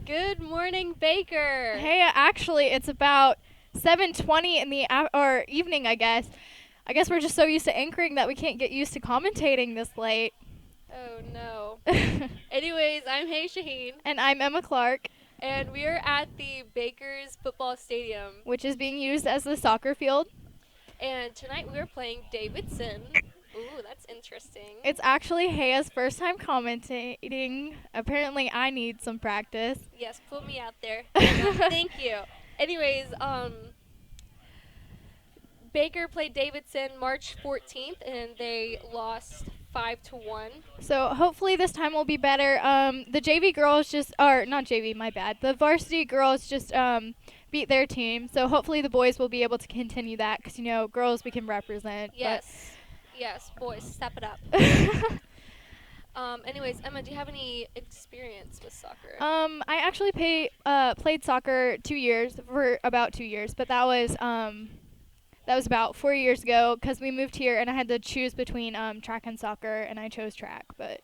Good morning, Baker. Hey, actually, it's about 7:20 in the evening, I guess. I guess we're just so used to anchoring that we can't get used to commentating this late. Oh, no. Anyways, I'm Haya Shaheen, And I'm Emma Clark, and we are at the Baker's Football Stadium. which is being used as the soccer field. And tonight we are playing Davidson. Ooh, that's interesting. It's actually Haya's first time commentating. Apparently, I need some practice. Yes, put me out there. Thank you. Anyways, Baker played Davidson March 14th, and they lost 5-1. So hopefully this time will be better. The JV girls not JV, my bad. The varsity girls just beat their team. So hopefully the boys will be able to continue that because, girls we can represent. Yes. Yes, boys, step it up. Anyways, Emma, do you have any experience with soccer? I actually played soccer for about 2 years, but that was about 4 years ago because we moved here and I had to choose between track and soccer, and I chose track. But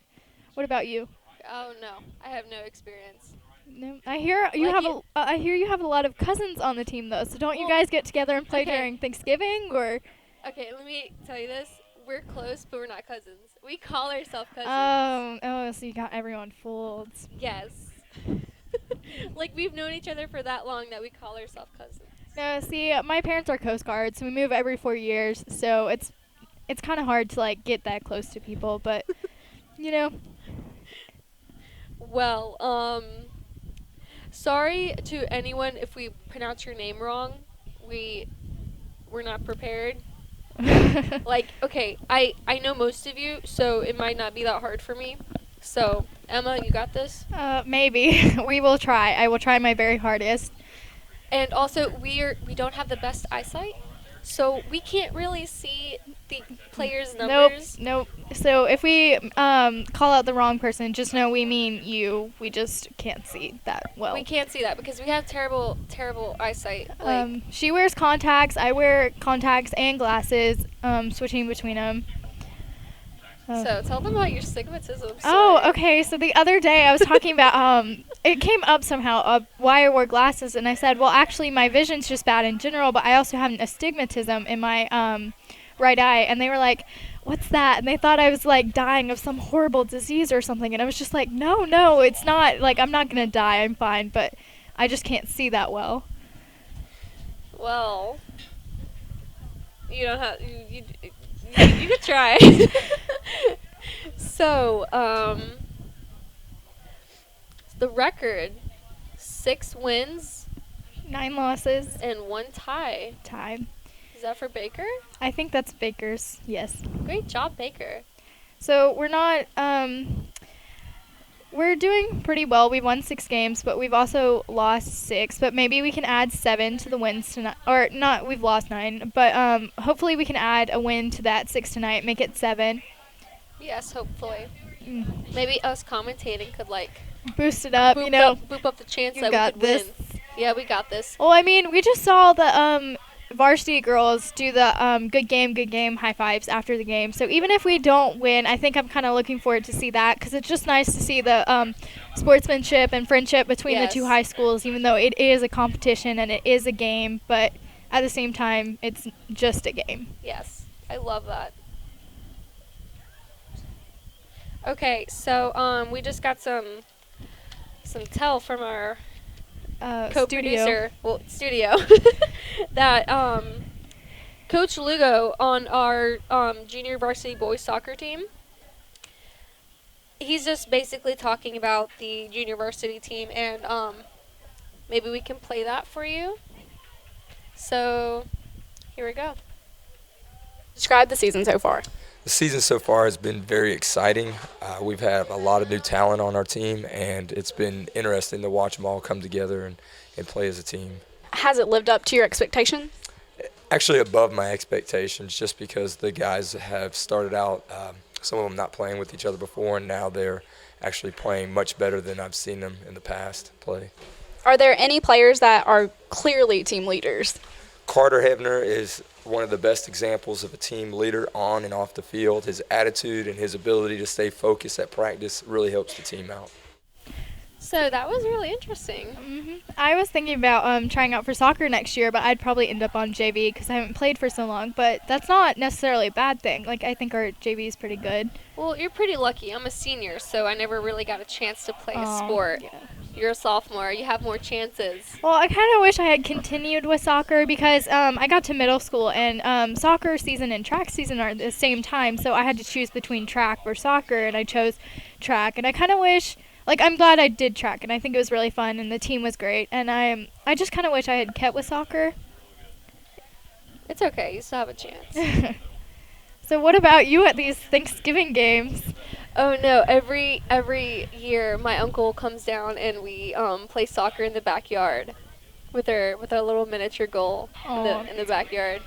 what about you? Oh no, I have no experience. No, I hear you have a lot of cousins on the team though. So don't you guys get together and play during Thanksgiving or? Okay, let me tell you this. We're close, but we're not cousins. We call ourselves cousins. So you got everyone fooled. Yes. Like we've known each other for that long that we call ourselves cousins. No, see, my parents are Coast Guards, so we move every 4 years, so it's kind of hard to get that close to people, but Well, sorry to anyone if we pronounce your name wrong. We're not prepared. Okay, I know most of you, so it might not be that hard for me. So, Emma, you got this? Maybe. We will try. I will try my very hardest. And also, we don't have the best eyesight, so we can't really see the players' numbers. Nope. So if we call out the wrong person, just know we mean you. We just can't see that well. We can't see that because we have terrible, terrible eyesight. She wears contacts. I wear contacts and glasses, switching between them. So tell them about your stigmatism. Oh, okay. So the other day I was talking about it came up somehow why I wore glasses, and I said, well, actually my vision's just bad in general, but I also have an astigmatism in my right eye, and they were like, what's that? And they thought I was dying of some horrible disease or something, and I was just like, no, it's not. I'm not gonna die. I'm fine, but I just can't see that well. Well, you don't have you could try. So, the record, 6 wins, 9 losses, and 1 tie. Is that for Baker? I think that's Baker's, yes. Great job, Baker. So we're not, we're doing pretty well. We've won 6 games, but we've also lost 6. But maybe we can add 7 to the wins tonight. Or not, we've lost 9. But hopefully we can add a win to that 6 tonight, make it 7. Yes, hopefully. Maybe us commentating could boost it up, boop up the chance that we could win. Yeah, we got this. Well, I mean, we just saw the varsity girls do the good game high fives after the game. So even if we don't win, I think I'm kind of looking forward to see that because it's just nice to see the sportsmanship and friendship between the two high schools, even though it is a competition and it is a game, but at the same time, it's just a game. Yes, I love that. Okay, so we just got some tell from our co-producer, studio, that Coach Lugo on our junior varsity boys soccer team, he's just basically talking about the junior varsity team, and maybe we can play that for you. So here we go. Describe the season so far. The season so far has been very exciting. We've had a lot of new talent on our team, and it's been interesting to watch them all come together and play as a team. Has it lived up to your expectations? Actually above my expectations, just because the guys have started out, some of them not playing with each other before, and now they're actually playing much better than I've seen them in the past play. Are there any players that are clearly team leaders? Carter Hebner is one of the best examples of a team leader on and off the field. His attitude and his ability to stay focused at practice really helps the team out. So that was really interesting. I was thinking about trying out for soccer next year, but I'd probably end up on JV because I haven't played for so long. But that's not necessarily a bad thing. Like, I think our JV is pretty good. Well, you're pretty lucky. I'm a senior, so I never really got a chance to play a Aw, sport. yeah. You're a sophomore. You have more chances. Well, I kind of wish I had continued with soccer because I got to middle school and soccer season and track season are at the same time. So I had to choose between track or soccer, and I chose track. And I kind of wish, like, I'm glad I did track, and I think it was really fun, and the team was great. And I just kind of wish I had kept with soccer. It's okay. You still have a chance. So what about you at these Thanksgiving games? Oh no! Every year, my uncle comes down and we play soccer in the backyard, with our little miniature goal Aw. in the backyard.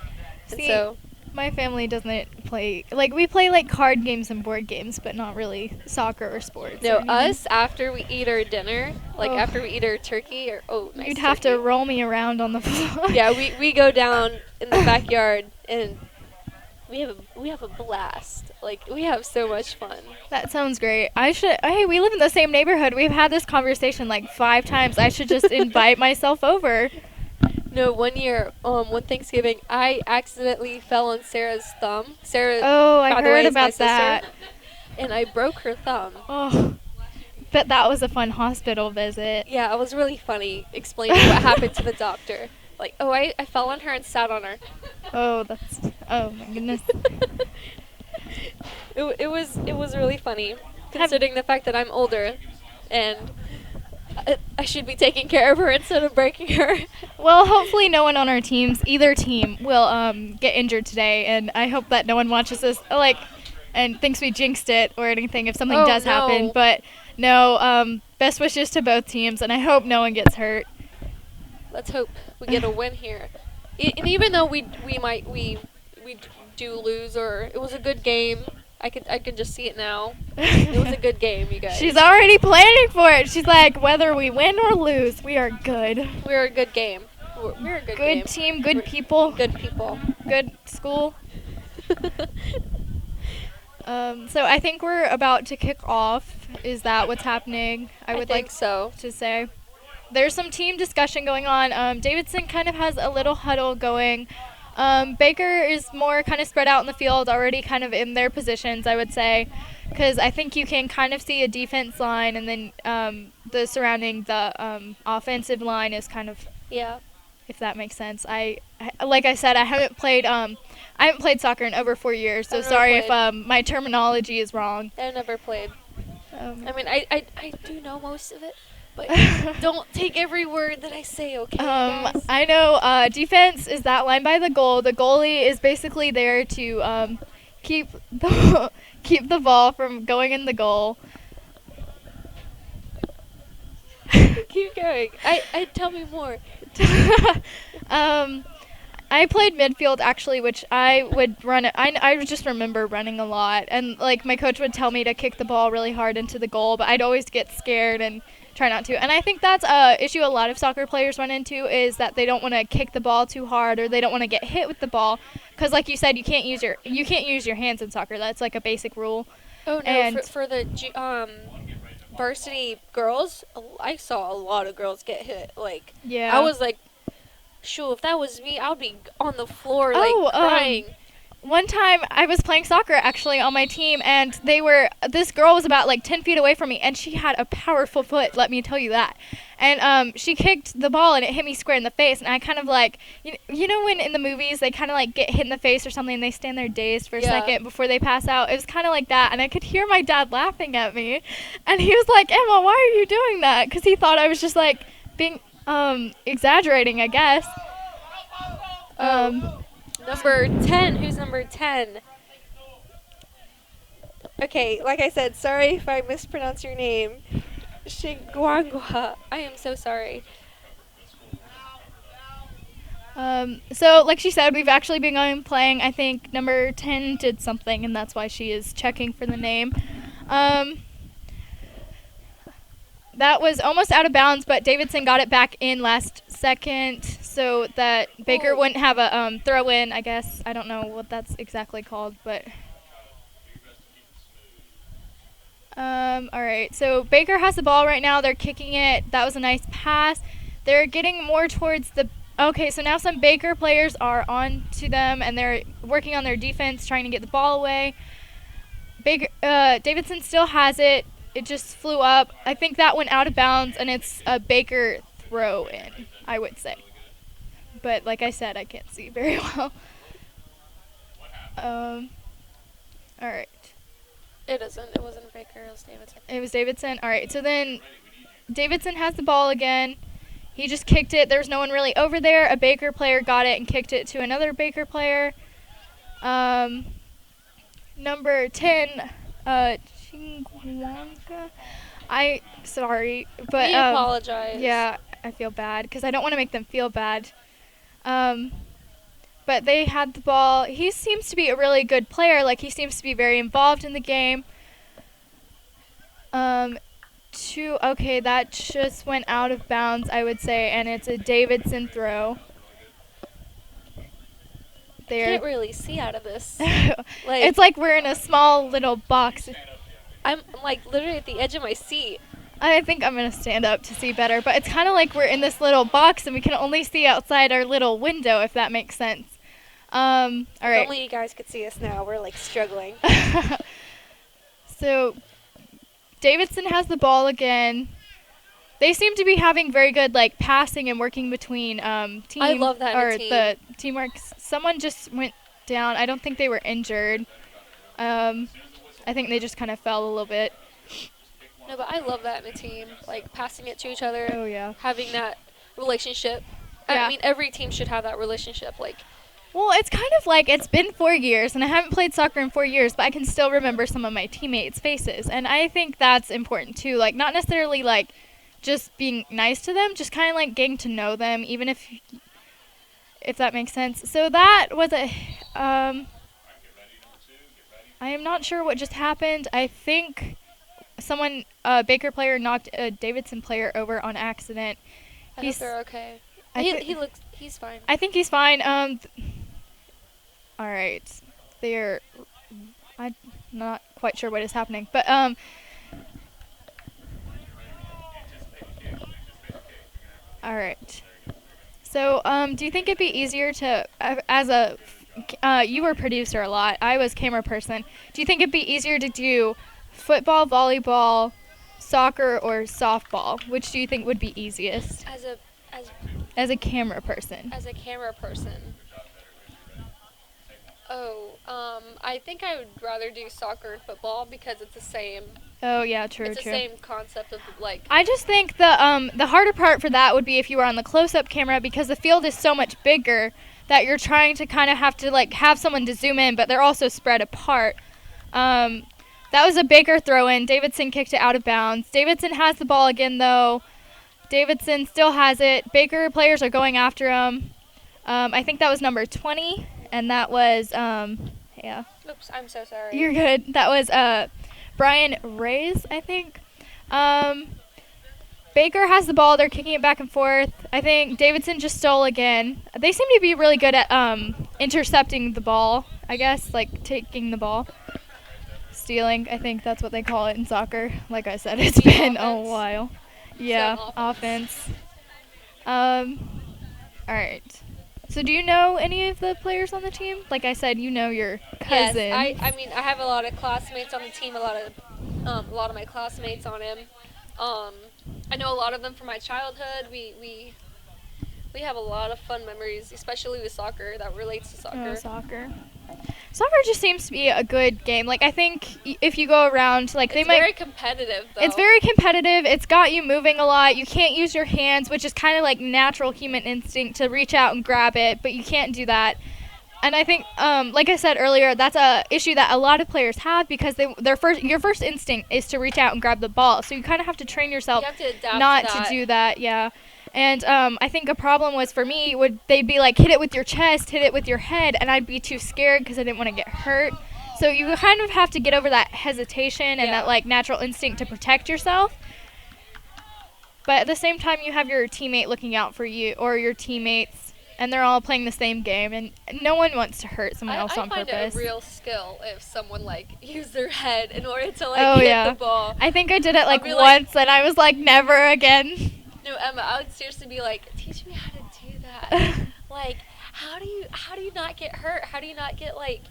And See, so my family doesn't play, like, we play like card games and board games, but not really soccer or sports. no, or anything. us after we eat our dinner, like Oh. after we eat our turkey or nice You'd have to turkey. roll me around on the floor. Yeah, we go down in the backyard and we have a blast. Like we have so much fun. That sounds great. Hey, we live in the same neighborhood. We've had this conversation like 5 times. I should just invite myself over. No, one year, one Thanksgiving, I accidentally fell on Sarah's thumb. Sarah, Oh, by I the way, heard is my about sister, that. and I broke her thumb. Oh, bet that was a fun hospital visit. Yeah, it was really funny explaining what happened to the doctor. Like, oh, I fell on her and sat on her. Oh my goodness. It was really funny, considering the fact that I'm older, and I should be taking care of her instead of breaking her. Well, hopefully no one on our either team, will get injured today, and I hope that no one watches this and thinks we jinxed it or anything if something Oh, does happen. no. But no, best wishes to both teams, and I hope no one gets hurt. Let's hope we get a win here. And even though we do lose, or it was a good game, I could just see it now. It was a good game, you guys. She's already planning for it. She's like, whether we win or lose, we are good. We're a good game. We're a good game. Good team, good people, Good people. good school. So I think we're about to kick off. Is that what's happening? I would think like so. to say. There's some team discussion going on. Davidson kind of has a little huddle going. Baker is more kind of spread out in the field, already kind of in their positions, I would say, because I think you can kind of see a defense line, and then the surrounding the offensive line is kind of, Yeah. if that makes sense. Like I said, I haven't played soccer in over 4 years, so I've never sorry if played. my terminology is wrong. I never played. Um, I mean, I do know most of it, but don't take every word that I say, okay, guys? I know defense is that line by the goal. The goalie is basically there to keep the ball from going in the goal. Keep going. I tell me more. I played midfield actually, which I would run. I just remember running a lot, and like my coach would tell me to kick the ball really hard into the goal, but I'd always get scared and try not to. And I think that's a issue a lot of soccer players run into, is that they don't want to kick the ball too hard, or they don't want to get hit with the ball, because like you said, you can't use your hands in soccer. That's like a basic rule. Oh no, And- for the varsity girls, I saw a lot of girls get hit. Like, Yeah. I was like, shoot, if that was me, I'd be on the floor Oh, crying. One time I was playing soccer actually on my team, and this girl was about like 10 feet away from me, and she had a powerful foot, let me tell you that. And she kicked the ball and it hit me square in the face, and I kind of like, you know when in the movies they kind of like get hit in the face or something and they stand there dazed for a Yeah. second before they pass out? It was kind of like that, and I could hear my dad laughing at me, and he was like, Emma, why are you doing that? Because he thought I was just like being exaggerating, I guess. Number 10. Who's number 10? Okay, like I said, sorry if I mispronounce your name. Shiguangwa. I am so sorry. So like she said, we've actually been playing. I think number 10 did something, and that's why she is checking for the name. That was almost out of bounds, but Davidson got it back in last second, so that Baker Oh. wouldn't have a throw in, I guess. I don't know what that's exactly called, but All right. So Baker has the ball right now. They're kicking it. That was a nice pass. They're getting more towards the. Okay, so now some Baker players are on to them, and they're working on their defense, trying to get the ball away. Baker, Davidson still has it. It just flew up. I think that went out of bounds, and it's a Baker throw in, I would say. But like I said, I can't see very well. All right. It isn't. It wasn't Baker. It was Davidson. It was Davidson. All right. So then Davidson has the ball again. He just kicked it. There's no one really over there. A Baker player got it and kicked it to another Baker player. Number 10, Chingwanga. Sorry, but We apologize. Yeah, I feel bad because I don't want to make them feel bad. But they had the ball. He seems to be a really good player. Like, he seems to be very involved in the game. Okay, that just went out of bounds, I would say, and it's a Davidson throw. Can't really see out of this. It's like we're in a small little box. I'm like literally at the edge of my seat. I think I'm going to stand up to see better, but it's kind of like we're in this little box and we can only see outside our little window, if that makes sense. All right. If only you guys could see us now. We're like struggling. So Davidson has the ball again. They seem to be having very good like passing and working between team. I love that in a or team. the teamwork. Someone just went down. I don't think they were injured. I think they just kind of fell a little bit. No, but I love that in a team. Like passing it to each other. Oh yeah. Having that relationship. Yeah. I mean, every team should have that relationship. Like, Well, it's kind of like it's been 4 years, and I haven't played soccer in 4 years, but I can still remember some of my teammates' faces, and I think that's important too. Like, not necessarily like just being nice to them, just kind of like getting to know them, even if that makes sense. So that was I am not sure what just happened. I think a Baker player knocked a Davidson player over on accident. I hope they're okay. He's fine. I think he's fine. All right. I'm not quite sure what is happening, but all right. So, do you think it'd be easier to, you were producer a lot. I was camera person. Do you think it'd be easier to do football, volleyball, soccer, or softball? Which do you think would be easiest as a camera person? As a camera person. I think I would rather do soccer and football because it's the same. Oh yeah, true. It's the same concept of like. I just think the harder part for that would be if you were on the close-up camera because the field is so much bigger that you're trying to kind of have to like have someone to zoom in, but they're also spread apart. That was a Baker throw-in. Davidson kicked it out of bounds. Davidson has the ball again though. Davidson still has it. Baker players are going after him. I think that was number 20, and that was yeah. Oops, I'm so sorry. You're good. That was Brian Reyes, I think. Baker has the ball. They're kicking it back and forth. I think Davidson just stole again. They seem to be really good at intercepting the ball, I guess, like taking the ball. Stealing, I think that's what they call it in soccer. Like I said, it's been a while. Yeah, offense. All right. So do you know any of the players on the team? Like I said, you know your cousin. Yes, I mean I have a lot of classmates on the team. A lot of my classmates on him. I know a lot of them from my childhood. We have a lot of fun memories, especially with soccer that relates to soccer. Oh, soccer. Soccer just seems to be a good game. Like I think if you go around, like it's very competitive though. It's very competitive. It's got you moving a lot. You can't use your hands, which is kind of like natural human instinct to reach out and grab it, but you can't do that. And I think, like I said earlier, that's a issue that a lot of players have because your first instinct is to reach out and grab the ball. So you kind of have to train yourself not to do that. Yeah. And I think a problem was for me, they'd be like, hit it with your chest, hit it with your head, and I'd be too scared because I didn't want to get hurt. So you kind of have to get over that hesitation and that like natural instinct to protect yourself. But at the same time, you have your teammate looking out for you or your teammates. and they're all playing the same game, and no one wants to hurt someone else on find purpose. it a real skill if someone like used their head in order to Oh, hit yeah. the ball. I think I did it like be once, and I was like, never again. No, Emma, I would seriously be like, teach me how to do that. Like, how do you not get hurt? How do you not get like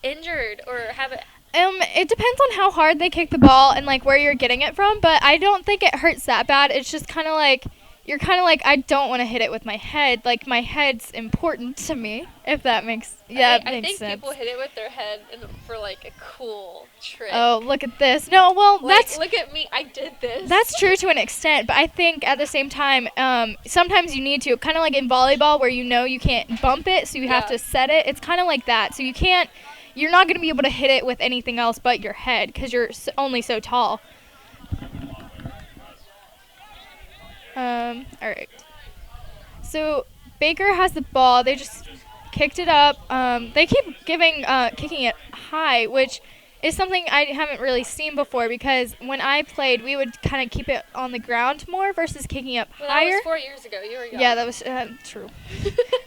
injured or have it? It depends on how hard they kick the ball and like where you're getting it from, but I don't think it hurts that bad. It's just kind of like you're kind of like, I don't want to hit it with my head. Like, my head's important to me, if that makes I makes think sense. people hit it with their head for like a cool trick. Oh, look at this. No, well, like, look at me. I did this. That's true to an extent, but I think at the same time, sometimes you need to. Kind of like in volleyball where you can't bump it, so you have to set it. It's kind of like that. So you're not going to be able to hit it with anything else but your head because you're only so tall. All right. So Baker has the ball. They just kicked it up. They keep kicking it high, which is something I haven't really seen before because when I played, we would kind of keep it on the ground more versus kicking up higher. That was 4 years ago. You were young. Yeah, that was true.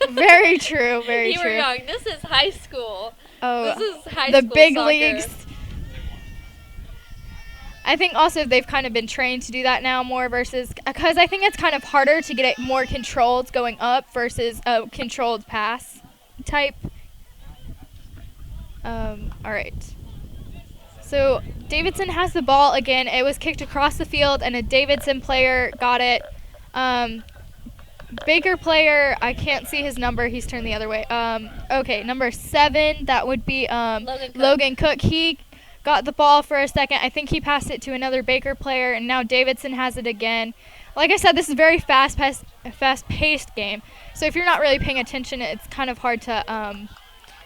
Very true. Very you true. You were young. This is high school. Oh, this is high the school big soccer. leagues. I think also they've kind of been trained to do that now more versus because I think it's kind of harder to get it more controlled going up versus a controlled pass type. All right. So Davidson has the ball again. It was kicked across the field, and a Davidson player got it. Baker player, I can't see his number. He's turned the other way. Okay, number 7. That would be Logan Cook. He got the ball for a second. I think he passed it to another Baker player, and now Davidson has it again. Like I said, this is a very fast-paced game. So if you're not really paying attention, it's kind of hard to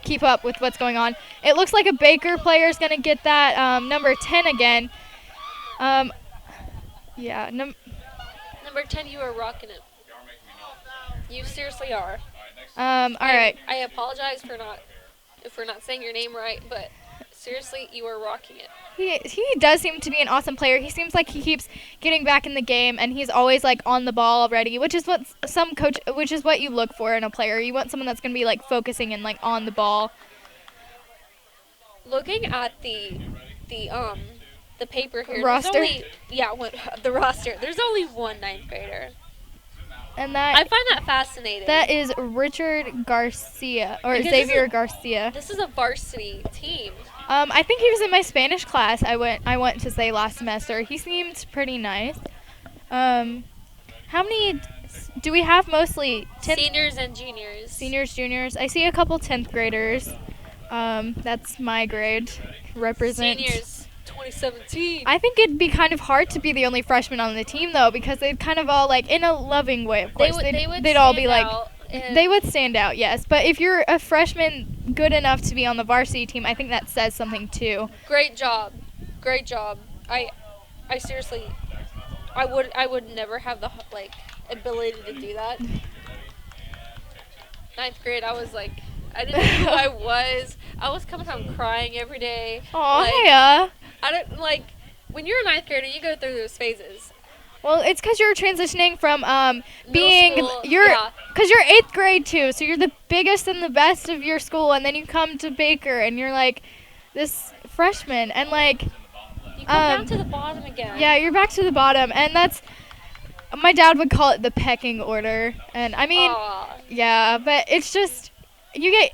keep up with what's going on. It looks like a Baker player is going to get that. Number 10 again. Yeah. Number 10, you are rocking it. You seriously are. All right. I apologize if we're not saying your name right, but seriously, you are rocking it. He does seem to be an awesome player. He seems like he keeps getting back in the game, and he's always like on the ball already, which is what you look for in a player. You want someone that's going to be like focusing and like on the ball. Looking at the paper here, roster. The roster. There's only one 9th grader. And that I find that fascinating. That is Richard Garcia or Because Xavier Garcia. This is a varsity team. I think he was in my Spanish class. I went to say last semester. He seemed pretty nice. How many do we have? Mostly seniors and juniors. Seniors, juniors. I see a couple 10th graders. That's my grade. Represent. Seniors, 2017. I think it'd be kind of hard to be the only freshman on the team though, because they'd kind of all like in a loving way. Of course, they'd all be like. They would stand out, yes. But if you're a freshman good enough to be on the varsity team, I think that says something too. Great job. I seriously, I would never have the ability to do that. 9th grade, I was like, I didn't know who I was. I was coming home crying every day. Oh, yeah. I don't when you're a 9th grader, you go through those phases. Well, it's because you're transitioning from because you're 8th grade too, so you're the biggest and the best of your school, and then you come to Baker and you're like this freshman, and like you come down to the bottom again. Yeah, you're back to the bottom, and that's my dad would call it the pecking order, and I mean, yeah, but it's just you get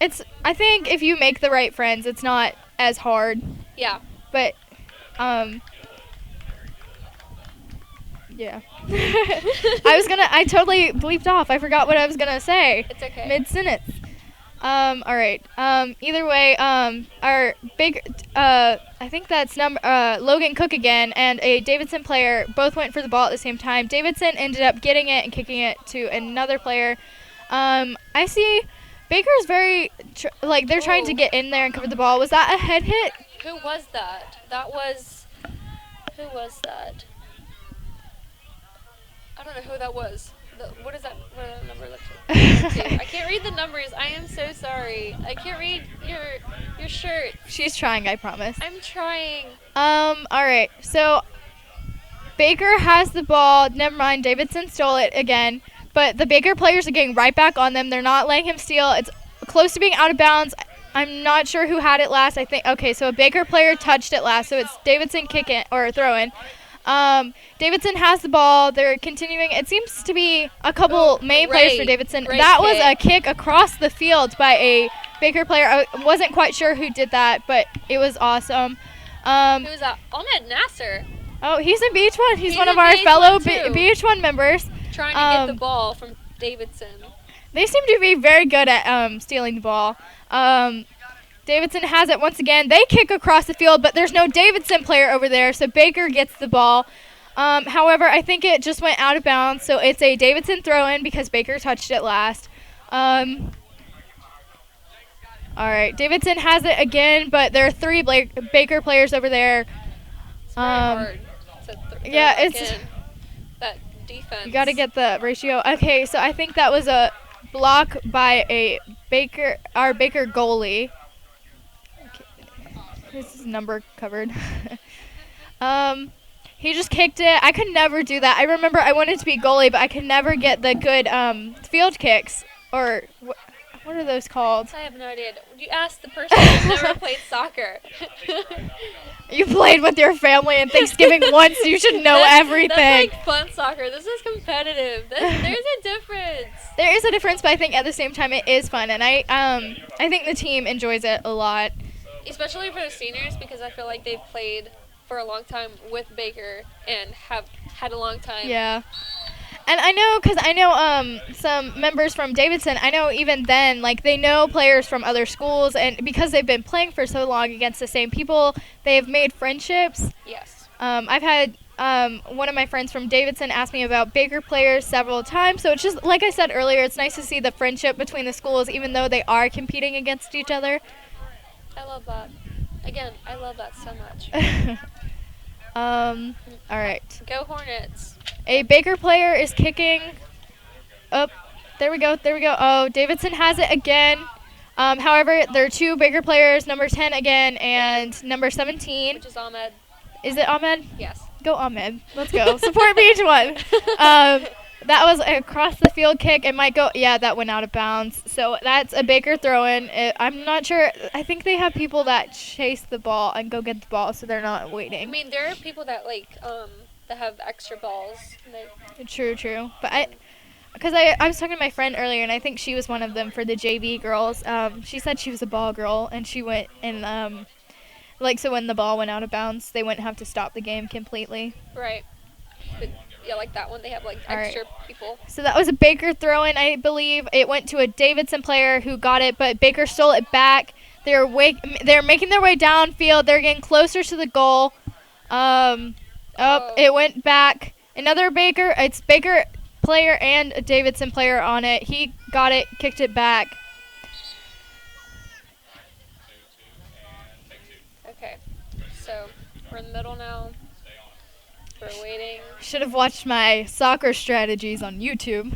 it's I think if you make the right friends, it's not as hard. Yeah. But yeah. I totally bleeped off. I forgot what I was gonna say. It's okay. Mid-sentence. All right. Either way, our big, I think that's Logan Cook again, and a Davidson player both went for the ball at the same time. Davidson ended up getting it and kicking it to another player. I see Baker's very, they're trying to get in there and cover the ball. Was that a head hit? Who was that? Who was that? I don't know who that was. What is that? What does that number look like? I can't read the numbers. I am so sorry. I can't read your shirt. She's trying, I promise. I'm trying. All right. So Baker has the ball. Never mind. Davidson stole it again. but the Baker players are getting right back on them. They're not letting him steal. It's close to being out of bounds. I'm not sure who had it last. I think, okay, so a Baker player touched it last, so it's Davidson kicking or throwing. Davidson has the ball. They're continuing. It seems to be a couple main players for Davidson. That was a kick across the field by a Baker player. I wasn't quite sure who did that, but it was awesome. Who was that? Ahmed Nasser. Oh, he's in BH1. He's one of our fellow BH1 members. Trying to get the ball from Davidson. They seem to be very good at stealing the ball. Davidson has it once again. They kick across the field, but there's no Davidson player over there, so Baker gets the ball. However, I think it just went out of bounds, so it's a Davidson throw-in because Baker touched it last. All right, Davidson has it again, but there are 3 Baker players over there. It's very hard to yeah, it's that defense. You got to get the ratio. Okay, so I think that was a block by our Baker goalie. His number covered. He just kicked it. I could never do that. I remember I wanted to be goalie, but I could never get the good field kicks. Or what are those called? I have no idea. You asked the person who's never played soccer. You played with your family in Thanksgiving once. You should know everything. That's like fun soccer. This is competitive. There's a difference. There is a difference, but I think at the same time it is fun, and I think the team enjoys it a lot. Especially for the seniors, because I feel like they've played for a long time with Baker and have had a long time. Yeah. And I know, because I know some members from Davidson, I know even then, like, they know players from other schools, and because they've been playing for so long against the same people, they've made friendships. Yes. I've had one of my friends from Davidson ask me about Baker players several times, so it's just, like I said earlier, it's nice to see the friendship between the schools, even though they are competing against each other. I love that. Again, I love that so much. All right. Go Hornets. A Baker player is kicking up. There we go. Oh, Davidson has it again. However, there are 2 Baker players, number 10 again and number 17. Which is Ahmed. Is it Ahmed? Yes. Go Ahmed. Let's go. Support BH1. That was a across the field kick. It might go. Yeah, that went out of bounds. So that's a Baker throw-in. I'm not sure. I think they have people that chase the ball and go get the ball, so they're not waiting. I mean, there are people that that have extra balls. True. But because I was talking to my friend earlier, and I think she was one of them for the JV girls. She said she was a ball girl, and she went and so when the ball went out of bounds, they wouldn't have to stop the game completely. Right. But yeah, like that one, they have like extra people. So that was a Baker throw-in, I believe. It went to a Davidson player who got it, but Baker stole it back. They're making their way downfield. They're getting closer to the goal. It went back. Another Baker. It's Baker player and a Davidson player on it. He got it, kicked it back. Okay, so we're in the middle now. We're waiting. Should have watched my soccer strategies on YouTube.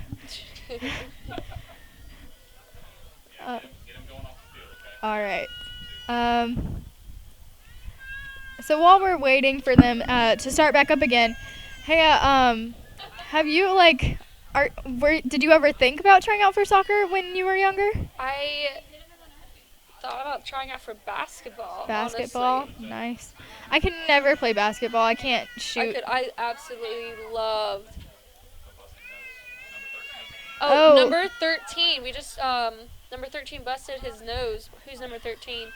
All right. So while we're waiting for them to start back up again, Haya, have you did you ever think about trying out for soccer when you were younger? I thought about trying out for basketball. Basketball, honestly. Nice. I can never play basketball. I can't shoot. I absolutely loved. Oh. Number 13. We just number 13 busted his nose. Who's number 13?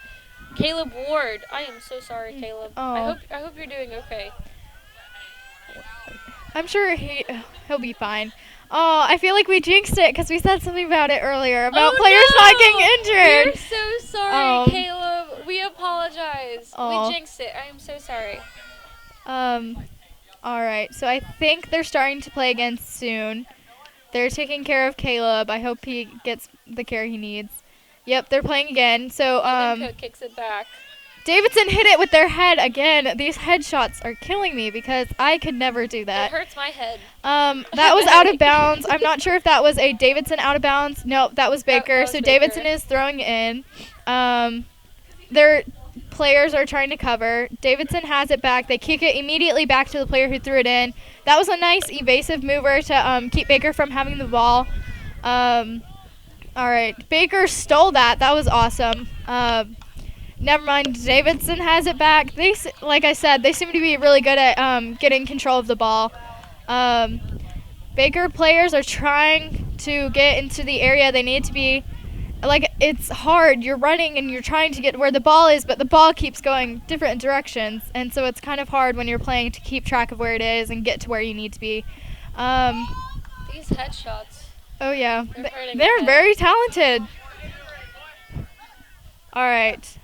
Caleb Ward. I am so sorry, Caleb. Oh. I hope you're doing okay. I'm sure he'll be fine. Oh, I feel like we jinxed it because we said something about it earlier about players not getting injured. We're so sorry, Caleb. We apologize. We jinxed it. I am so sorry. All right. So I think they're starting to play again soon. They're taking care of Caleb. I hope he gets the care he needs. Yep, they're playing again. So Cook kicks it back. Davidson hit it with their head again. These headshots are killing me because I could never do that. It hurts my head. That was out of bounds. I'm not sure if that was a Davidson out of bounds. No, that was Baker. That was so Baker. Davidson is throwing in. They're players are trying to cover. Davidson has it back. They kick it immediately back to the player who threw it in. That was a nice evasive mover to keep Baker from having the ball. All right, Baker stole that. That was awesome. Never mind. Davidson has it back. Like I said, they seem to be really good at getting control of the ball. Baker players are trying to get into the area they need to be. Like, it's hard. You're running and you're trying to get where the ball is, but the ball keeps going different directions, and so it's kind of hard when you're playing to keep track of where it is and get to where you need to be. These headshots. Oh yeah, They're they're very talented. All right,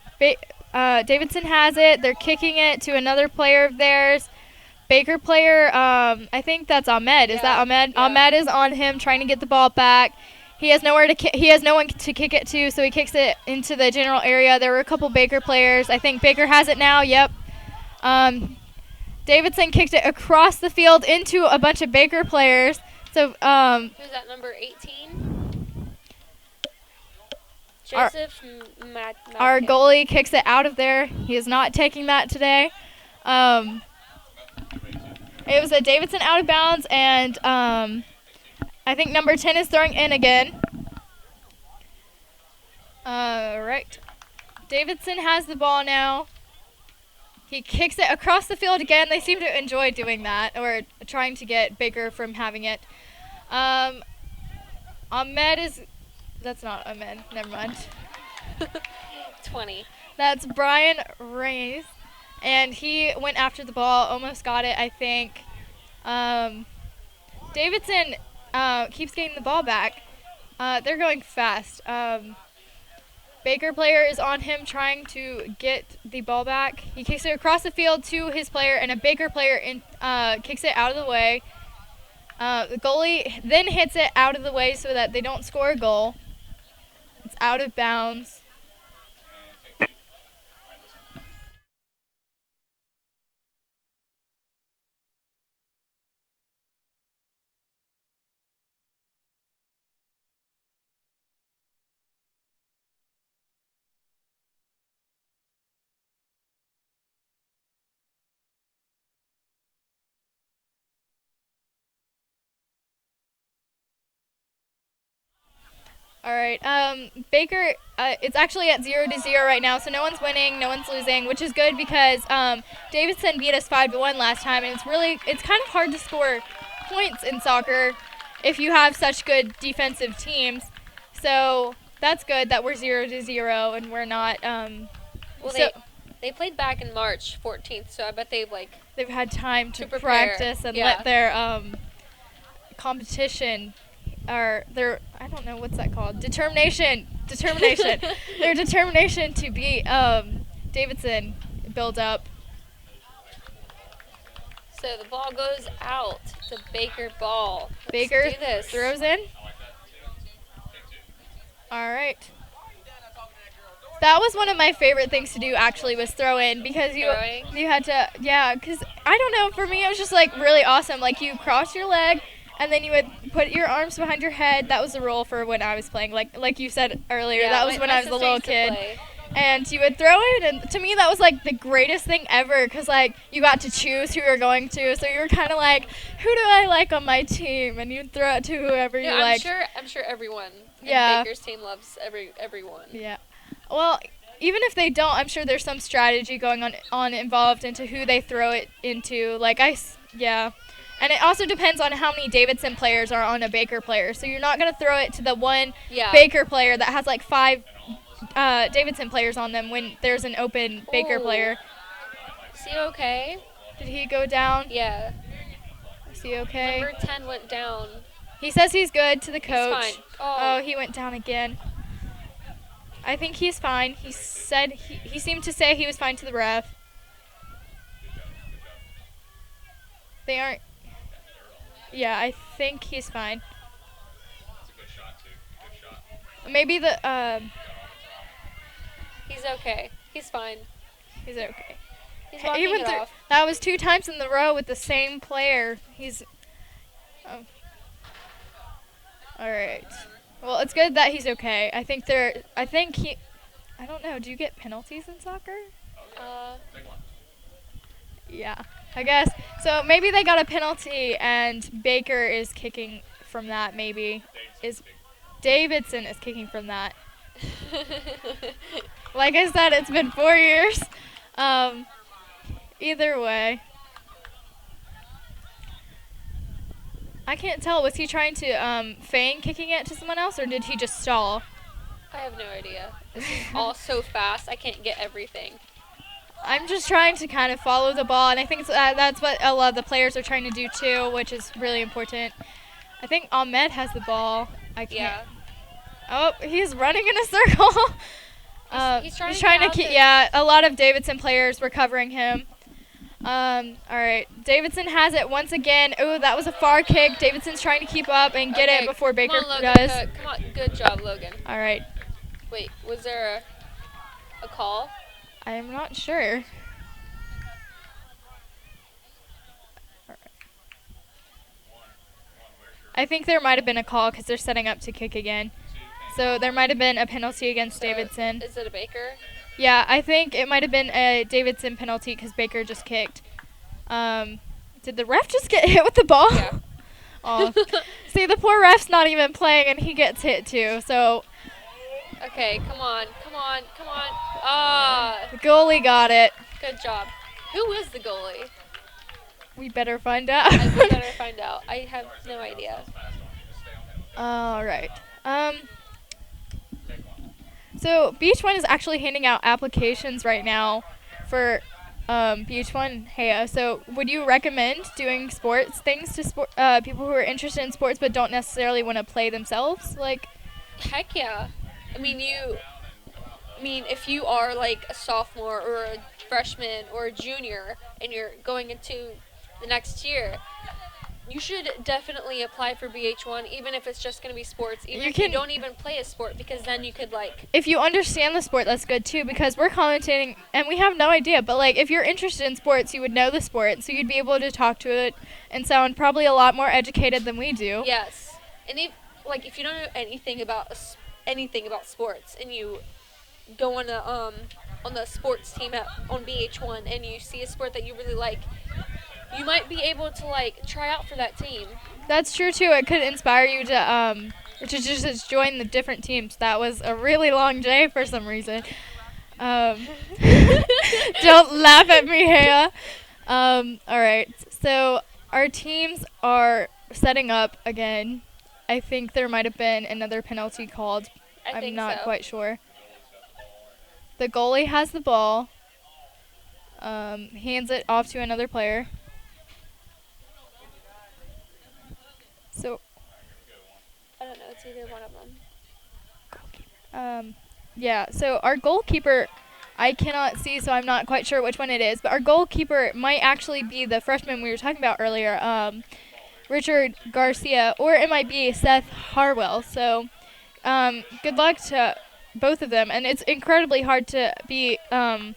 Davidson has it. They're kicking it to another player of theirs. Baker player, I think that's Ahmed. Is that Ahmed? Yeah. Ahmed is on him trying to get the ball back. He has nowhere to he has no one to kick it to, so he kicks it into the general area. There were a couple Baker players. I think Baker has it now. Yep. Davidson kicked it across the field into a bunch of Baker players. So Who's that, number 18? Joseph our goalie kicks it out of there. He is not taking that today. It was a Davidson out of bounds, and I think number 10 is throwing in again. Right. Davidson has the ball now. He kicks it across the field again. They seem to enjoy doing that, or trying to get Baker from having it. Ahmed is... That's not Ahmed. Never mind. 20. That's Brian Reyes. And he went after the ball, almost got it, I think. Davidson keeps getting the ball back. They're going fast. Baker player is on him trying to get the ball back. He kicks it across the field to his player, and a Baker player kicks it out of the way. The goalie then hits it out of the way so that they don't score a goal. It's out of bounds. All right. Baker, it's actually at 0-0 right now, so no one's winning, no one's losing, which is good because Davidson beat us 5-1 last time, and it's kind of hard to score points in soccer if you have such good defensive teams. So that's good that we're 0-0 and we're not. They played back in March 14th, so I bet they've had time to prepare. practice and let their competition. Or their, I don't know what's that called, determination their determination to beat Davidson build up. So the ball goes out. It's a Baker ball. Baker Let's do this. throws in. All right. That was one of my favorite things to do, actually, was throw in, because you had to, because I don't know, for me it was just like really awesome. Like, you cross your leg, and then you would put your arms behind your head. That was the rule for when I was playing. Like you said earlier, that was when I was a little kid. And you would throw it, and to me that was like the greatest thing ever, because like you got to choose who you're going to. So you were kind of like, who do I like on my team? And you'd throw it to whoever you like. I'm sure everyone in Baker's team loves everyone. Yeah. Well, even if they don't, I'm sure there's some strategy going on involved into who they throw it into. And it also depends on how many Davidson players are on a Baker player. So you're not going to throw it to the one Baker player that has like 5 Davidson players on them when there's an open Baker player. Is he okay? Did he go down? Yeah. Is he okay? Number 10 went down. He says he's good to the coach. He's fine. Oh, he went down again. I think he's fine. He said he seemed to say he was fine to the ref. They aren't. Yeah, I think he's fine. Maybe He's okay. He's fine. He's okay. He's walking it off. That was 2 times in the row with the same player. All right. Well, it's good that he's okay. I don't know. Do you get penalties in soccer? Uh, Yeah, I guess. So maybe they got a penalty and Baker is kicking from that, maybe. Is Davidson is kicking from that. Like I said, it's been 4 years. Um, either way. I can't tell. Was he trying to feign kicking it to someone else, or did he just stall? I have no idea. This is all so fast. I can't get everything. I'm just trying to kind of follow the ball, and I think that's what a lot of the players are trying to do too, which is really important. I think Ahmed has the ball. I can't. Yeah. Oh, he's running in a circle. He's trying to trying get to out keep. there. Yeah, a lot of Davidson players were covering him. All right, Davidson has it once again. Oh, that was a far kick. Davidson's trying to keep up and get Okay, it before Baker come on, Logan. does. Come on. Good job, Logan. All right, Wait, was there a call? I'm not sure. I think there might have been a call because they're setting up to kick again. So there might have been a penalty against So, Davidson. Is it a Baker? Yeah, I think it might have been a Davidson penalty because Baker just kicked. Did the ref just get hit with the ball? Yeah. Oh, see, the poor ref's not even playing and he gets hit too. So Okay, come on. Come on. Come on. Ah, the goalie got it. good job. Who is the goalie? We better find out. We better find out. I have no idea. All right. So Beach One is actually handing out applications right now for Beach One Haya. So would you recommend doing sports things to people who are interested in sports but don't necessarily want to play themselves? Like, Heck yeah. I mean, if you are like a sophomore or a freshman or a junior and you're going into the next year, you should definitely apply for BH1, even if it's just going to be sports, even if you don't even play a sport, because then you could like... if you understand the sport, that's good too, because we're commentating and we have no idea, but like if you're interested in sports, you would know the sport, so you'd be able to talk to it and sound probably a lot more educated than we do. Yes. And if you don't know anything about sports and you go on the sports team on BH1 and you see a sport that you really like, you might be able to like try out for that team. That's true too. It could inspire you to just join the different teams. That was a really long day for some reason. Don't laugh at me, Haya. All right. So our teams are setting up again. I think there might have been another penalty called. I'm not quite sure. The goalie has the ball. Hands it off to another player. So, I don't know. It's either one of them. yeah. So our goalkeeper, I cannot see, so I'm not quite sure which one it is. But our goalkeeper might actually be the freshman we were talking about earlier, Richard Garcia, or it might be Seth Harwell. So, good luck to both of them. And it's incredibly hard to be the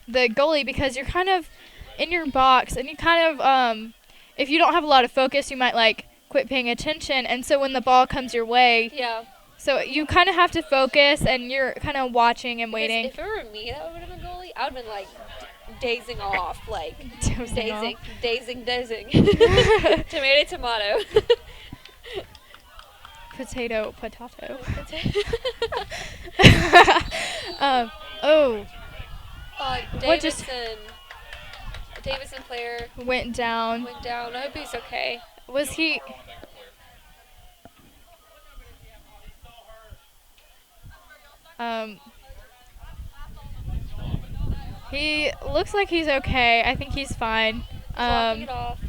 goalie because you're kind of in your box, and you kind of, if you don't have a lot of focus, you might like quit paying attention, and so when the ball comes your way, Yeah. so you kind of have to focus, and you're kind of watching and waiting. If it were me that would have been goalie, I would have been like dazing off, like dazing. Tomato. Potato. Oh, What just- Davidson player went down. went down. I hope he's okay. Was he? He looks like he's okay. I think he's fine. Blocking it off.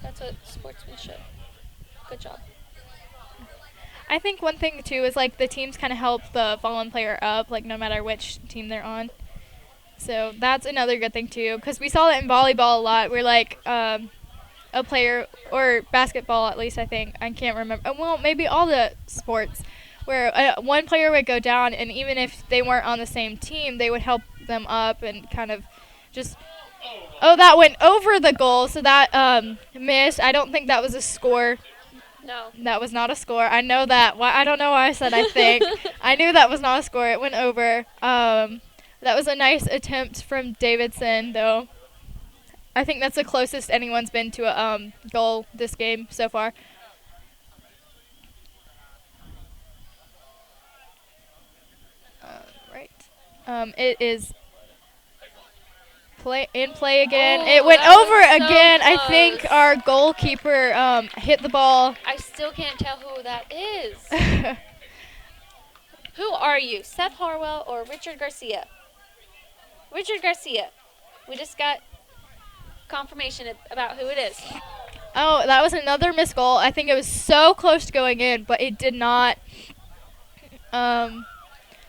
That's what sportsmanship. Good job. I think one thing too is like the teams kind of help the fallen player up, like no matter which team they're on. So that's another good thing too, because we saw that in volleyball a lot. We're like a player, or basketball at least, I think. I can't remember. Well, maybe all the sports, where one player would go down, and even if they weren't on the same team, they would help them up and kind of just. Oh, that went over the goal, so that missed. I don't think that was a score. No. That was not a score. I know that. I don't know why I said I think. I knew that was not a score. It went over. That was a nice attempt from Davidson, though. I think that's the closest anyone's been to a goal this game so far. Right. It is play again. Oh, It went that over was so again. I think close. our goalkeeper hit the ball. I still can't tell who that is. Who are you, Seth Harwell or Richard Garcia? Richard Garcia. We just got confirmation about who it is. Oh, that was another missed goal. I think it was so close to going in, but it did not.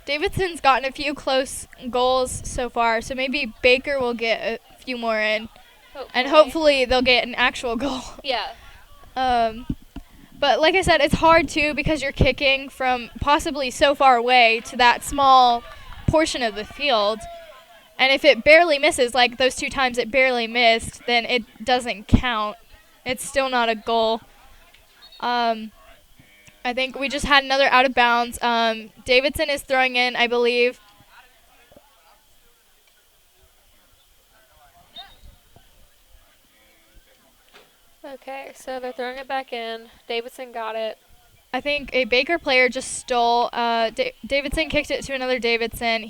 Davidson's gotten a few close goals so far, so maybe Baker will get a few more in. And hopefully they'll get an actual goal. Yeah. But like I said, it's hard too because you're kicking from possibly so far away to that small portion of the field. And if it barely misses, like those 2 times it barely missed, then it doesn't count. It's still not a goal. I think we just had another out of bounds. Davidson is throwing in, I believe. Okay, so they're throwing it back in. Davidson got it. I think a Baker player just stole. Davidson kicked it to another Davidson.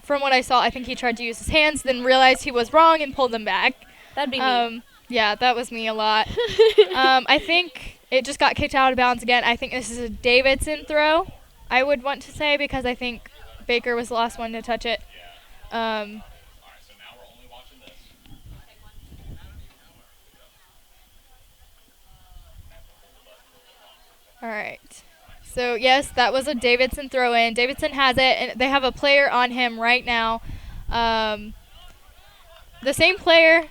From what I saw, I think he tried to use his hands, then realized he was wrong and pulled them back. That'd be me. Yeah, that was me a lot. I think it just got kicked out of bounds again. I think this is a Davidson throw, I would want to say, because I think Baker was the last one to touch it. All right. So, yes, that was a Davidson throw in. Davidson has it, and they have a player on him right now. The same player.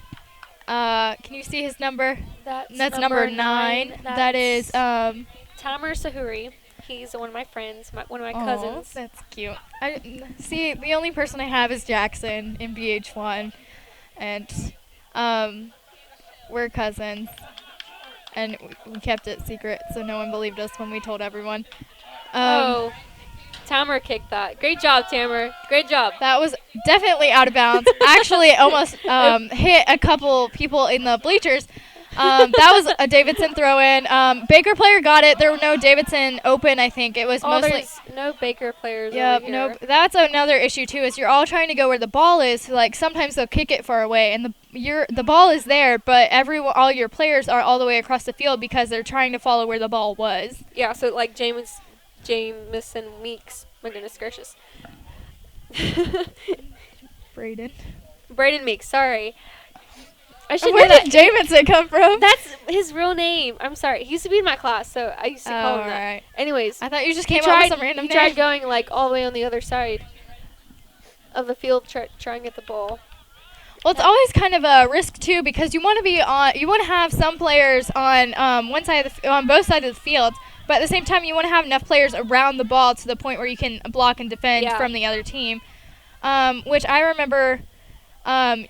Can you see his number? That's number 9. That is Tamer Sahuri. He's one of my friends, one of my cousins. That's cute. See, the only person I have is Jackson in BH1, and we're cousins. And we kept it secret, so no one believed us when we told everyone. Tamer kicked that. Great job, Tamer. Great job. That was definitely out of bounds. Actually, it almost hit a couple people in the bleachers. That was a Davidson throw-in. Baker player got it. There were no Davidson open, I think. It was mostly... There's no Baker players over here. Nope. That's another issue, too, is you're all trying to go where the ball is. So, like, sometimes they'll kick it far away, and the ball is there, but all your players are all the way across the field because they're trying to follow where the ball was. Yeah, so, like, Jameson Meeks. My goodness gracious. Braden Meeks, sorry. Where did Jameson come from? That's his real name. I'm sorry. He used to be in my class, so I used to call him that. Right. Anyways. I thought you just came up with some random name. He tried going, like, all the way on the other side of the field trying to get the ball. Well, it's always kind of a risk, too, because you want to have some players on on both sides of the field, but at the same time, you want to have enough players around the ball to the point where you can block and defend from the other team, which I remember...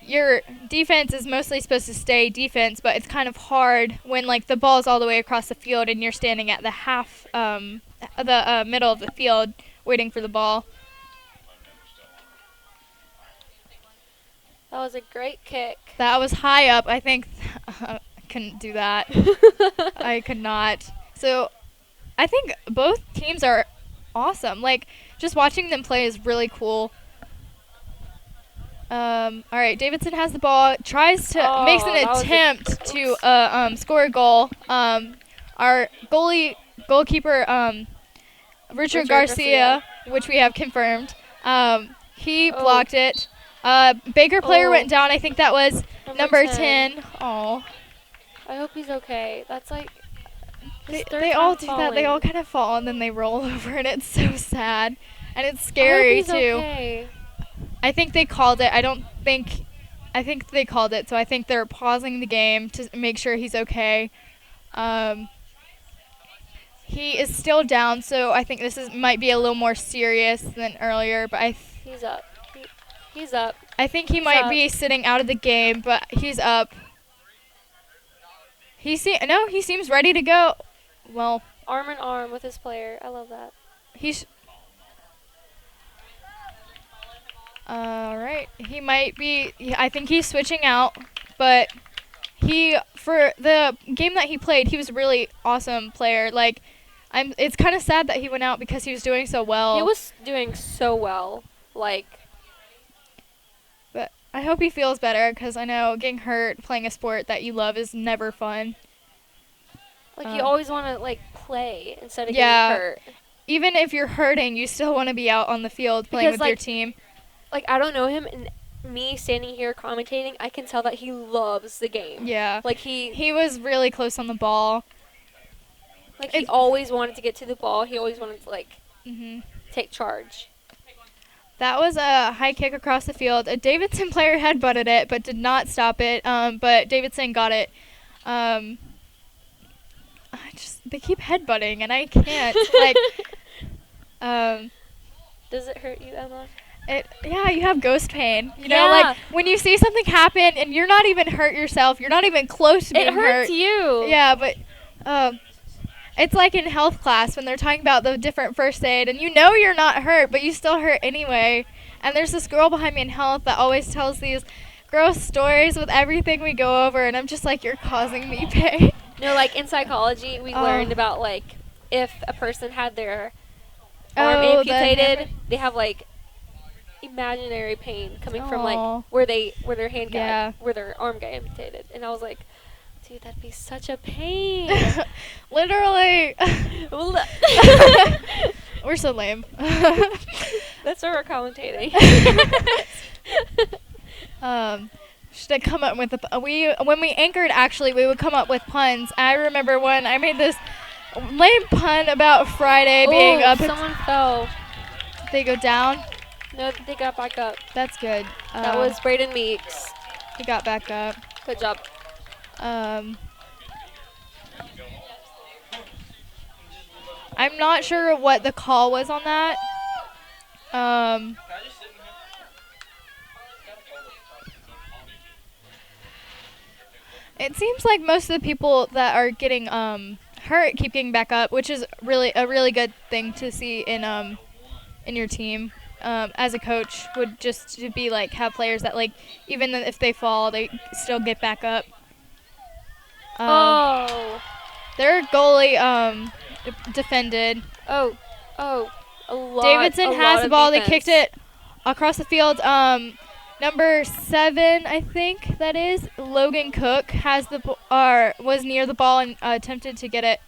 your defense is mostly supposed to stay defense, but it's kind of hard when like the ball's all the way across the field and you're standing at the middle of the field waiting for the ball. That was a great kick. That was high up. I think I couldn't do that. I could not. So I think both teams are awesome. Like just watching them play is really cool. All right, Davidson has the ball, makes an attempt to score a goal. Our goalkeeper, Richard Garcia, which we have confirmed, he blocked it. Baker player went down. I think that was number 10. Oh. I hope he's okay. That's like they all do that. They all kind of fall and then they roll over, and it's so sad, and it's scary too. Okay. I think they called it. I think they called it, so I think they're pausing the game to make sure he's okay. He is still down, so I think this might be a little more serious than earlier, but he's up. He's up. I think he might be sitting out of the game, but he's up. He seems ready to go. Well, arm in arm with his player. I love that. All right. He might be. I think he's switching out, but for the game that he played, he was a really awesome player. Like, It's kind of sad that he went out because he was doing so well. He was doing so well. Like, But I hope he feels better because I know getting hurt playing a sport that you love is never fun. you always want to like play instead of Yeah. getting hurt. Even if you're hurting, you still want to be out on the field playing Because, with your like, team. Like, I don't know him, and me standing here commentating, I can tell that he loves the game. Yeah. Like, He was really close on the ball. he always wanted to get to the ball. He always wanted to, like, hmm take charge. That was a high kick across the field. A Davidson player headbutted it, but did not stop it. But Davidson got it. They keep headbutting, and I can't. Does it hurt you, Emma? Yeah, you have ghost pain. You know, Yeah. like when you see something happen and you're not even hurt yourself, you're not even close to being It hurts hurt. you. Yeah, but it's like in health class when they're talking about the different first aid, and you know you're not hurt, but you still hurt anyway. And there's this girl behind me in health that always tells these gross stories with everything we go over, and I'm just like, you're causing me pain. No, like in psychology, we Oh. learned about like if a person had their arm Oh, the amputated, hammer- they have like imaginary pain coming from Aw. like where their hand got Yeah. where their arm got amputated, and I was like, dude, that'd be such a pain. Literally. We're so lame. That's why we're commentating. Should I come up with when we anchored, actually we would come up with puns. I remember when I made this lame pun about Friday being up. Someone fell. They go down. No, they got back up. That's good. That was Braden Meeks. He got back up. Good job. I'm not sure what the call was on that. It seems like most of the people that are getting hurt keep getting back up, which is really a really good thing to see in your team. As a coach, would just to be like have players that like even if they fall, they still get back up. Their goalie defended. A lot. Davidson a has lot the of ball. defense. They kicked it across the field. Number 7, I think that is. Logan Cook has was near the ball and attempted to get it.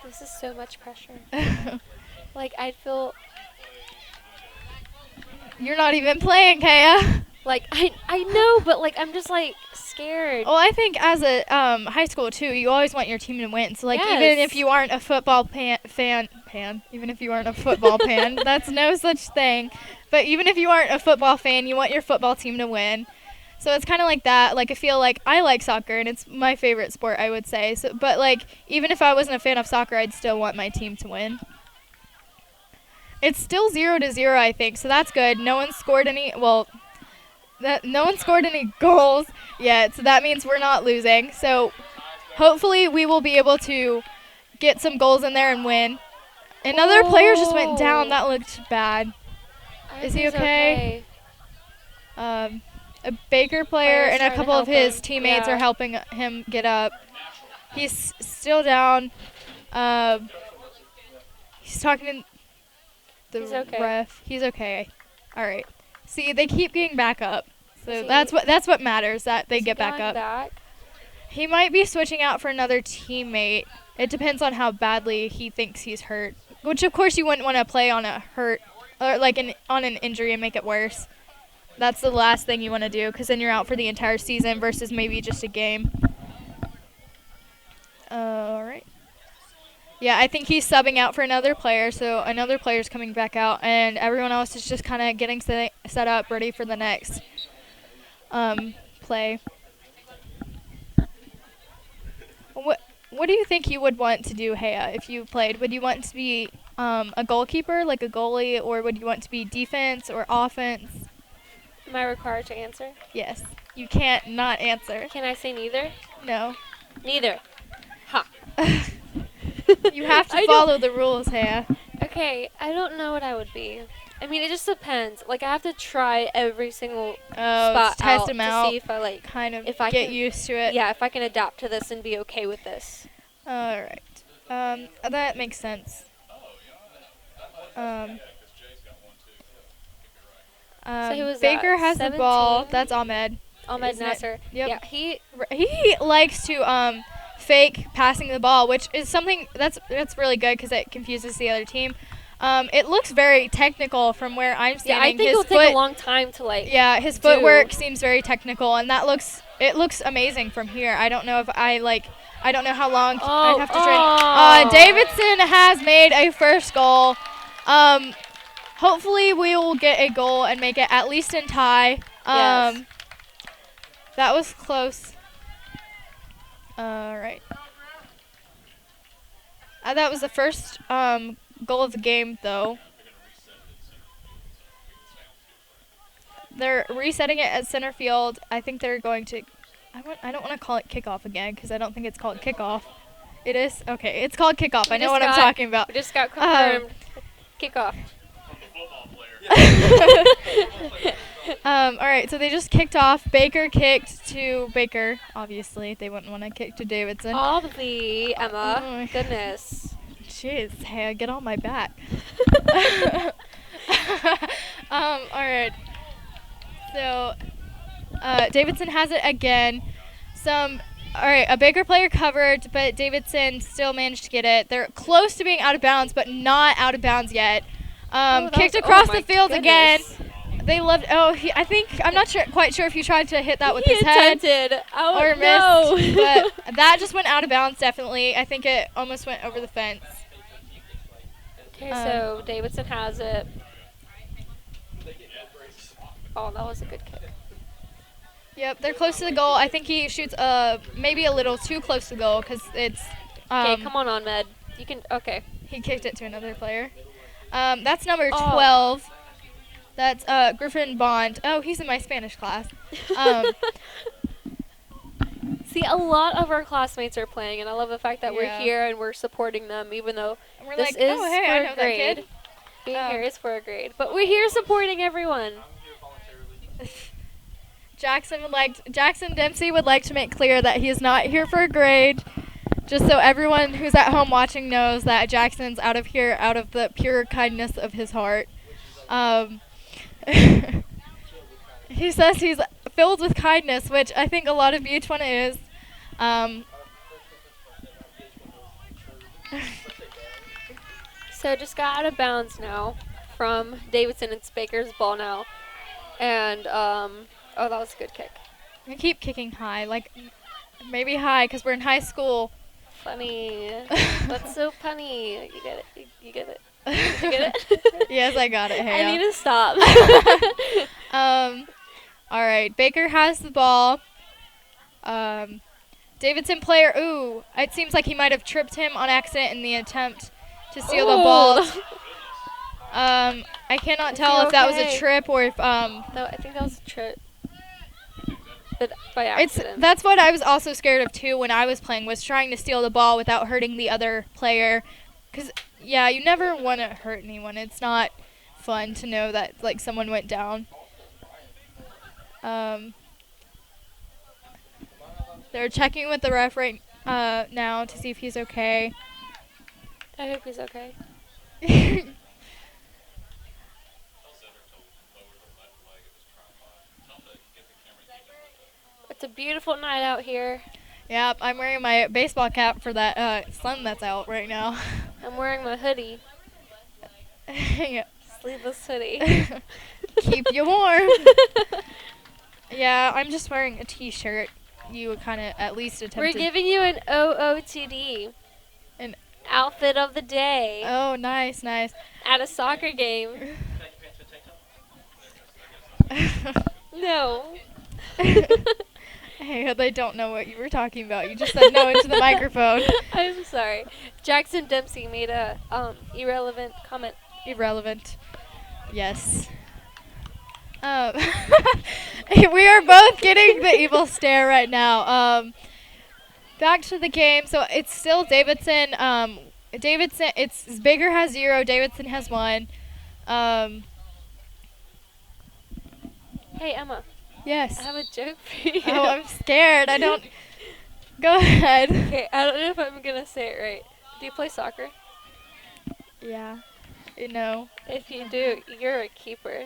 This is so much pressure. Like, I feel You're not even playing, Haya. like I know, but like I'm just like scared. Well, I think as a high school too, you always want your team to win. So like even Yes. if you aren't a football even if you aren't a football fan, that's no such thing. But even if you aren't a football fan, you want your football team to win. So it's kind of like that. Like I feel like I like soccer and it's my favorite sport, I would say. So, but like even if I wasn't a fan of soccer, I'd still want my team to win. It's still 0-0, I think. So that's good. No one scored any. Well, no one scored any goals yet. So that means we're not losing. So hopefully we will be able to get some goals in there and win. Another player just went down. That looked bad. Is he He's okay? A Baker player Players and a trying to couple of help his him. teammates Yeah. are helping him get up. He's still down. He's talking to the He's okay. ref. He's okay. All right. See, they keep getting back up. So Is he- that's what matters, that they Is he get back going up. back? He might be switching out for another teammate. It depends on how badly he thinks he's hurt. Which of course you wouldn't want to play on a hurt or like on an injury and make it worse. That's the last thing you want to do because then you're out for the entire season versus maybe just a game. All right. Yeah, I think he's subbing out for another player, so another player's coming back out, and everyone else is just kind of getting set up, ready for the next play. What do you think you would want to do, Haya, if you played? Would you want to be a goalkeeper, like a goalie, or would you want to be defense or offense? Am I required to answer? Yes. You can't not answer. Can I say neither? No. Neither. Ha. You have to I follow the rules, Haya. Okay, I don't know what I would be. I mean, it just depends. Like, I have to try every single spot test out them to out. see if I like, Kind of if I get can, used to it. yeah, if I can adapt to this and be okay with this. All right. That makes sense. So who was Baker that? has the ball. 17? That's Ahmed. Ahmed Isn't it? Nasser. Yep. Yeah, He likes to fake passing the ball, which is something that's really good because it confuses the other team. It looks very technical from where I'm yeah. standing. I think it'll take a long time to like. Yeah, his do. footwork seems very technical, and it looks amazing from here. I don't know if I don't know how long I'd have to train. Davidson has made a first goal. Hopefully we will get a goal and make it at least in tie. Yes. That was close. All right. That was the first goal of the game, though. They're resetting it at center field. I think they're going to. I don't want to call it kickoff again because I don't think it's called kickoff. It is? Okay, it's called kickoff. I know what I'm talking about. We just got confirmed. Kickoff. All right, so they just kicked off. Baker kicked to Baker. Obviously, they wouldn't want to kick to Davidson. Obviously, Emma. Oh. Goodness. Jeez, hey, get on my back. All right. So, Davidson has it again. All right, a Baker player covered, but Davidson still managed to get it. They're close to being out of bounds, but not out of bounds yet. Kicked across the field again. They loved. I'm not quite sure if he tried to hit that with his head or missed, but that just went out of bounds. Definitely, I think it almost went over the fence. Okay, so Davidson has it. Oh, that was a good kick. Yep, they're close to the goal. I think he shoots maybe a little too close to goal because it's. Okay, come on, Ahmed. You can. Okay. He kicked it to another player. That's number 12. That's Griffin Bond. Oh, he's in my Spanish class. See, a lot of our classmates are playing, and I love the fact that we're Yeah. here and we're supporting them, even though And we're this like, is oh, hey, for I a know that grade. kid. Being here is for a grade, but we're here supporting everyone. Jackson Dempsey would like to make clear that he is not here for a grade, just so everyone who's at home watching knows that Jackson's out of here out of the pure kindness of his heart. He says he's filled with kindness, which I think a lot of VH1 is. So just got out of bounds now from Davidson. It's Baker's ball now. And, that was a good kick. I keep kicking high, like maybe high because we're in high school. Funny. That's so funny. You get it. You get it. Did you get it? Yes, I got it. Haya. I need to stop. All right. Baker has the ball. Davidson player. Ooh, it seems like he might have tripped him on accident in the attempt to steal the ball. I cannot tell if that was a trip or if No, I think that was a trip. But by accident. That's what I was also scared of too when I was playing, was trying to steal the ball without hurting the other player. Cause yeah, you never want to hurt anyone. It's not fun to know that like someone went down. They're checking with the ref right now to see if he's okay. I hope he's okay. It's a beautiful night out here. Yep, I'm wearing my baseball cap for that sun that's out right now. I'm wearing my hoodie. Yeah. Sleeveless hoodie. Keep you warm. Yeah, I'm just wearing a t-shirt. You kind of at least attempted. We're giving you an OOTD. An outfit of the day. Oh, nice. At a soccer game. No. Hey, they don't know what you were talking about. You just said no into the microphone. I'm sorry. Jackson Dempsey made a irrelevant comment. Irrelevant. Yes. We are both getting the evil stare right now. Back to the game. So it's still Davidson Davidson. It's Baker has 0. Davidson has 1. Hey, Emma, Yes. I have a joke for you. Oh, I'm scared. I don't. Go ahead. Okay, I don't know if I'm gonna say it right. Do you play soccer? Yeah. No. If you do, you're a keeper.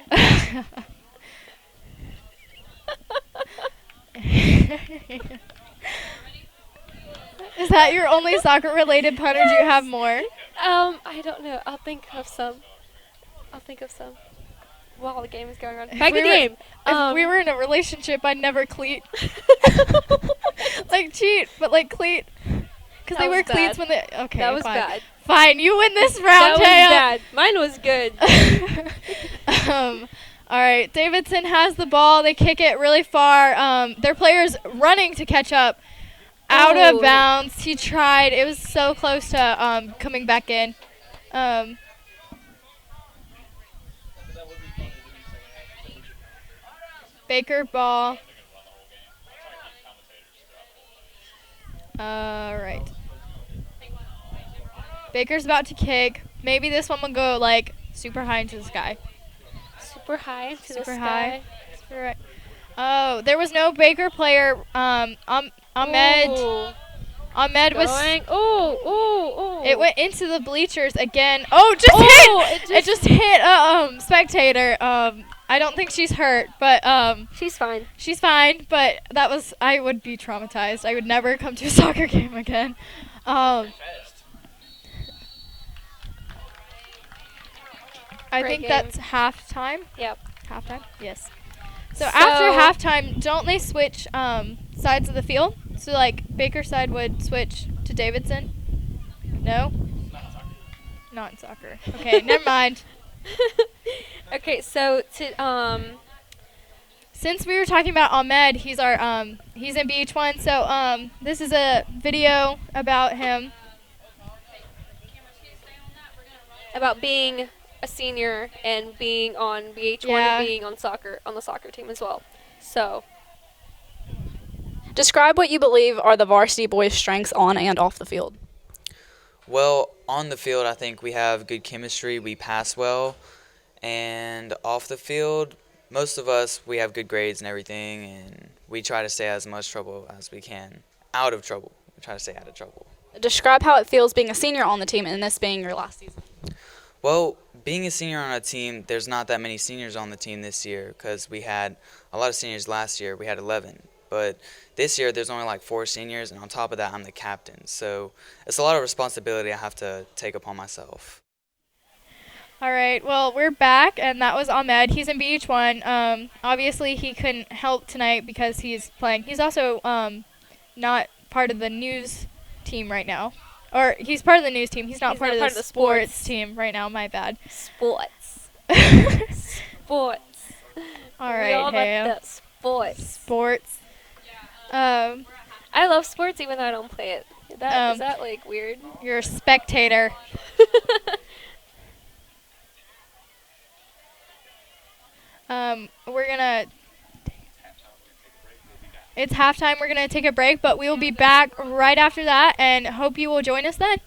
Is that your only soccer-related pun, or do you have more? I don't know. I'll think of some. While the game is going on. Back to the game. If we were in a relationship, I'd never cleat. Like cheat, but like cleat. Because they That wear was cleats bad. when they. Okay, That was fine. bad. Fine, you win this That round, was Haya. bad. Mine was good. All right, Davidson has the ball. They kick it really far. Their player's running to catch up. Out Ooh. of bounds. He tried. It was so close to coming back in. Baker ball. All right. Baker's about to kick. Maybe this one will go like super high into the sky. Super high into the Super sky. high. Super right. Oh, there was no Baker player. Ahmed. Ooh. Ahmed was. Going. Ooh. It went into the bleachers again. Oh, just hit! It just hit a spectator. I don't think she's hurt, but She's fine. she's fine. But that was. I would be traumatized. I would never come to a soccer game again. I Great think game. that's halftime. Yep. Halftime? Yes. So after halftime, don't they switch sides of the field? So like Baker's side would switch to Davidson? No? Not in soccer. Okay, never mind. Okay, so Since we were talking about Ahmed, he's our he's in BH1. So this is a video about him. about being a senior and being on BH1 Yeah. and being on the soccer team as well. So, Describe what you believe are the varsity boys' strengths on and off the field. Well, on the field, I think we have good chemistry. We pass well. And off the field, most of us, we have good grades and everything. And we try to stay as much trouble as we can. Out of trouble. We try to stay out of trouble. Describe how it feels being a senior on the team and this being your last season. Well, being a senior on a team, there's not that many seniors on the team this year because we had a lot of seniors last year. We had 11. But this year, there's only like 4 seniors, and on top of that, I'm the captain. So it's a lot of responsibility I have to take upon myself. All right, well, we're back, and that was Ahmed. He's in BH1. Obviously, he couldn't help tonight because he's playing. He's also not part of the news team right now. Or he's part of the news team. He's not part of the sports team right now. My bad. sports. Sports. All We right, all about Haya. the sports. Sports. I love sports even though I don't play it. Is that like weird? You're a spectator. We're gonna. It's halftime. We're gonna take a break, but we will be back right after that, and hope you will join us then.